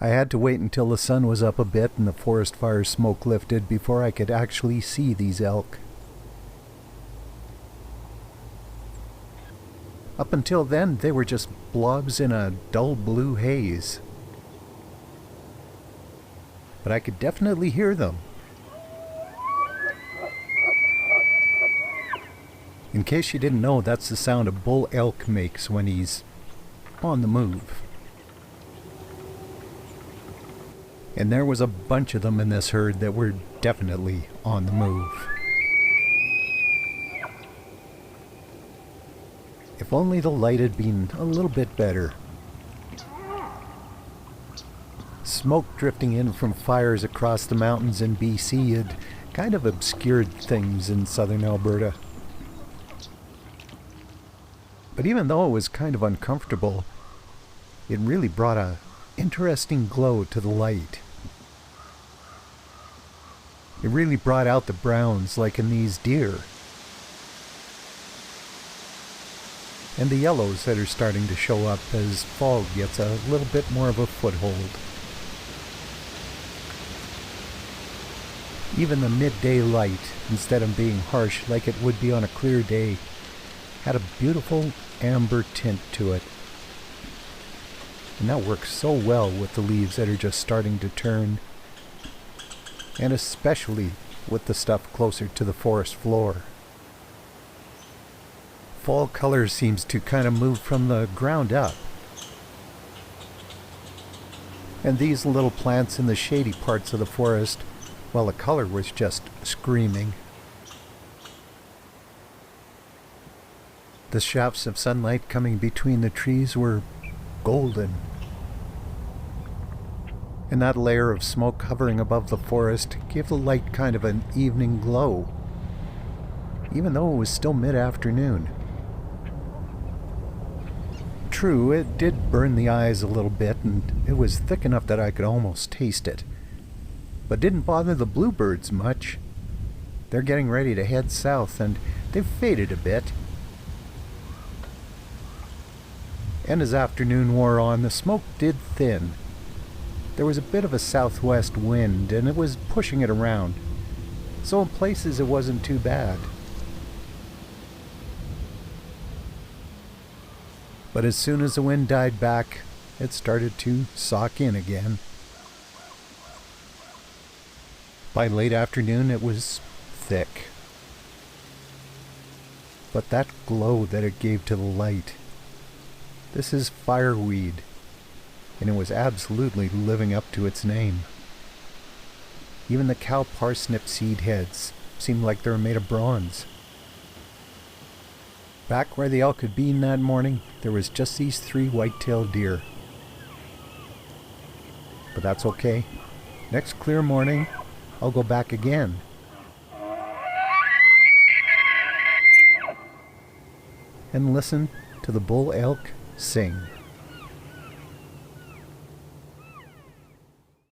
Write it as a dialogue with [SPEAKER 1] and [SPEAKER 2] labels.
[SPEAKER 1] I had to wait until the sun was up a bit and the forest fire smoke lifted before I could actually see these elk. Up until then, they were just blobs in a dull blue haze. But I could definitely hear them. In case you didn't know, that's the sound a bull elk makes when he's on the move. And there was a bunch of them in this herd that were definitely on the move. If only the light had been a little bit better. Smoke drifting in from fires across the mountains in BC had kind of obscured things in southern Alberta. But even though it was kind of uncomfortable, it really brought a interesting glow to the light. It really brought out the browns like in these deer. And the yellows that are starting to show up as fall gets a little bit more of a foothold. Even the midday light, instead of being harsh like it would be on a clear day, had a beautiful amber tint to it. And that works so well with the leaves that are just starting to turn, and especially with the stuff closer to the forest floor. Fall color seems to kind of move from the ground up. And these little plants in the shady parts of the forest, well, the color was just screaming. The shafts of sunlight coming between the trees were golden. And that layer of smoke hovering above the forest gave the light kind of an evening glow, even though it was still mid-afternoon. True, it did burn the eyes a little bit, and it was thick enough that I could almost taste it. But didn't bother the bluebirds much. They're getting ready to head south, and they've faded a bit. And as afternoon wore on, the smoke did thin. There was a bit of a southwest wind, and it was pushing it around. So in places it wasn't too bad. But as soon as the wind died back, it started to sock in again. By late afternoon it was thick. But that glow that it gave to the light, this is fireweed, and it was absolutely living up to its name. Even the cow parsnip seed heads seemed like they were made of bronze. Back where the elk had been that morning, there was just these 3 white-tailed deer. But that's okay. Next clear morning, I'll go back again. And listen to the bull elk sing.